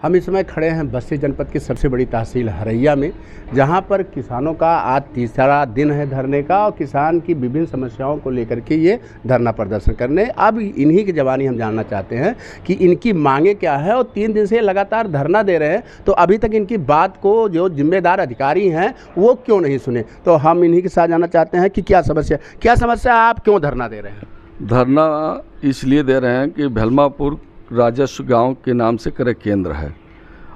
हम इस समय खड़े हैं बस्ती जनपद की सबसे बड़ी तहसील हरैया में, जहां पर किसानों का आज तीसरा दिन है धरने का और किसान की विभिन्न समस्याओं को लेकर के ये धरना प्रदर्शन करने। अब इन्हीं की जवानी हम जानना चाहते हैं कि इनकी मांगे क्या है और 3 दिन से लगातार धरना दे रहे हैं, तो अभी तक इनकी बात को जो जिम्मेदार अधिकारी हैं वो क्यों नहीं सुने। तो हम इन्हीं के साथ जानना चाहते हैं कि क्या समस्या आप क्यों धरना दे रहे हैं। धरना इसलिए दे रहे हैं कि भेलमापुर राजस्व गांव के नाम से क्रय केंद्र है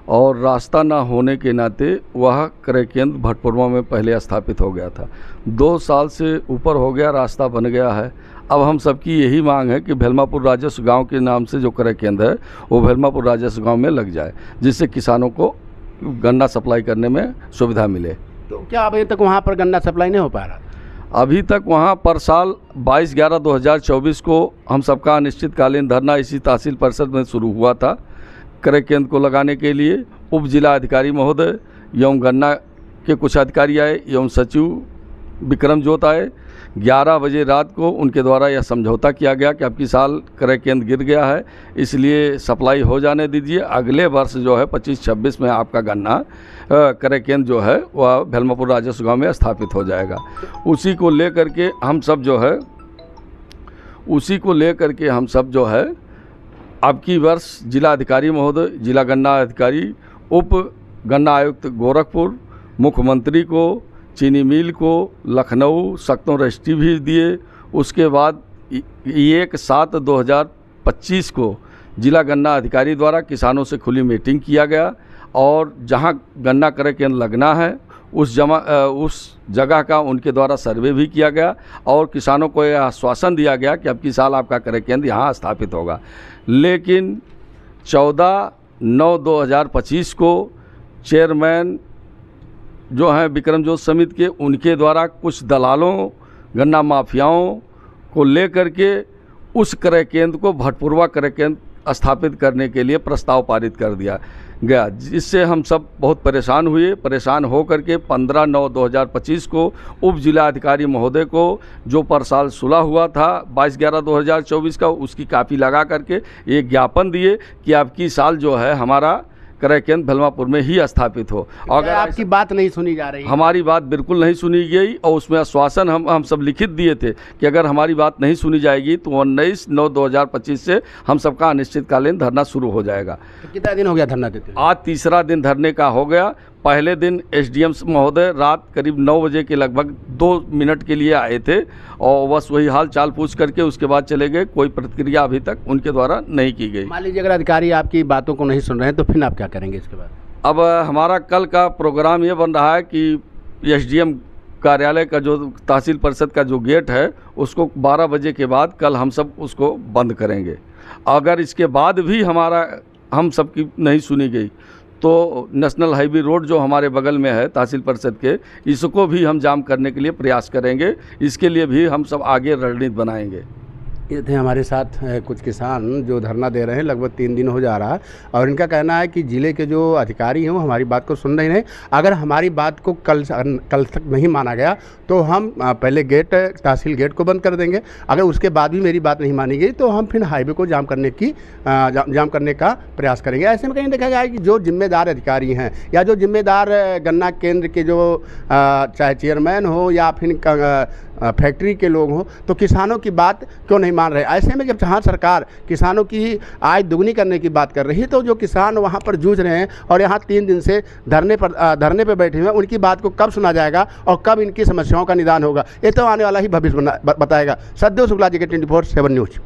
और रास्ता ना होने के नाते वह क्रय केंद्र भटपुरवा में पहले स्थापित हो गया था। 2 साल से ऊपर हो गया, रास्ता बन गया है। अब हम सबकी यही मांग है कि भेलमापुर राजस्व गांव के नाम से जो क्रय केंद्र है वो भेलमापुर राजस्व गांव में लग जाए, जिससे किसानों को गन्ना सप्लाई करने में सुविधा मिले। तो क्या अभी तक वहाँ पर गन्ना सप्लाई नहीं हो पा रहा? अभी तक वहाँ पर साल 22/11/2024 को हम सबका अनिश्चितकालीन धरना इसी तहसील परिषद में शुरू हुआ था। क्रय केंद्र को लगाने के लिए उप जिला अधिकारी महोदय एवं गन्ना के कुछ अधिकारी आए एवं सचिव विक्रम जोत आए। 11 बजे रात को उनके द्वारा यह समझौता किया गया कि अब की साल क्रय केंद्र गिर गया है, इसलिए सप्लाई हो जाने दीजिए। अगले वर्ष जो है 25-26 में आपका गन्ना क्रय केंद्र जो है वह भेलमापुर राजस्व गांव में स्थापित हो जाएगा। उसी को लेकर के हम सब जो है अब की वर्ष जिला अधिकारी महोदय, जिला गन्ना अधिकारी, उप गन्ना आयुक्त गोरखपुर, मुख्यमंत्री को, चीनी मिल को, लखनऊ सख्तों रजिस्ट्री भी दिए। उसके बाद 1/7/2025 को जिला गन्ना अधिकारी द्वारा किसानों से खुली मीटिंग किया गया और जहां गन्ना क्रय केंद्र लगना है उस जगह का उनके द्वारा सर्वे भी किया गया और किसानों को यह आश्वासन दिया गया कि अब की साल आपका क्रय केंद्र यहाँ स्थापित होगा। लेकिन 14/9/2025 को चेयरमैन जो हैं विक्रमजोत समिति के, उनके द्वारा कुछ दलालों, गन्ना माफियाओं को लेकर के उस क्रय केंद्र को भटपुरवा क्रय केंद्र स्थापित करने के लिए प्रस्ताव पारित कर दिया गया, जिससे हम सब बहुत परेशान हुए। परेशान हो करके 15/9/2025 को उप जिला अधिकारी महोदय को जो पर साल सुलह हुआ था 22/11/2024 का, उसकी कापी लगा करके एक ज्ञापन दिए कि अब की साल जो है हमारा क्रय केंद्र भेलमापुर में ही स्थापित हो। अगर आपकी बात नहीं सुनी जा रही, हमारी बात बिल्कुल नहीं सुनी गई और उसमें आश्वासन हम सब लिखित दिए थे कि अगर हमारी बात नहीं सुनी जाएगी तो 19/9/2025 से हम सबका अनिश्चितकालीन धरना शुरू हो जाएगा। तो कितना दिन हो गया धरना देते? आज तीसरा दिन धरने का हो गया। पहले दिन एसडीएम महोदय रात करीब 9 बजे के लगभग 2 मिनट के लिए आए थे और बस वही हाल चाल पूछ करके उसके बाद चले गए। कोई प्रतिक्रिया अभी तक उनके द्वारा नहीं की गई। मान लीजिए अगर अधिकारी आपकी बातों को नहीं सुन रहे हैं तो फिर आप क्या करेंगे इसके बाद? अब हमारा कल का प्रोग्राम ये बन रहा है कि एसडीएम कार्यालय का जो तहसील परिषद का जो गेट है उसको 12 बजे के बाद कल हम सब उसको बंद करेंगे। अगर इसके बाद भी हम सब की नहीं सुनी गई तो नेशनल हाईवे रोड जो हमारे बगल में है तहसील परिषद के, इसको भी हम जाम करने के लिए प्रयास करेंगे। इसके लिए भी हम सब आगे रणनीति बनाएंगे। ये थे हमारे साथ कुछ किसान जो धरना दे रहे हैं, लगभग 3 दिन हो जा रहा है और इनका कहना है कि ज़िले के जो अधिकारी हैं वो हमारी बात को सुन रहे हैं। अगर हमारी बात को कल तक नहीं माना गया तो हम पहले तहसील गेट को बंद कर देंगे। अगर उसके बाद भी मेरी बात नहीं मानी गई तो हम फिर हाईवे को जाम करने का प्रयास करेंगे। ऐसे में कहीं देखा जाए कि जो जिम्मेदार अधिकारी हैं या जो जिम्मेदार गन्ना केंद्र के जो चाहे चेयरमैन हो या फिर फैक्ट्री के लोग हों, तो किसानों की बात क्यों नहीं मान रहे? ऐसे में जब जहाँ सरकार किसानों की आय दुगनी करने की बात कर रही है तो जो किसान वहाँ पर जूझ रहे हैं और यहाँ 3 दिन से धरने पे बैठे हुए हैं, उनकी बात को कब सुना जाएगा और कब इनकी समस्याओं का निदान होगा, ये तो आने वाला ही भविष्य बताएगा। सद्देव शुक्ला जी के 24/7 न्यूज़।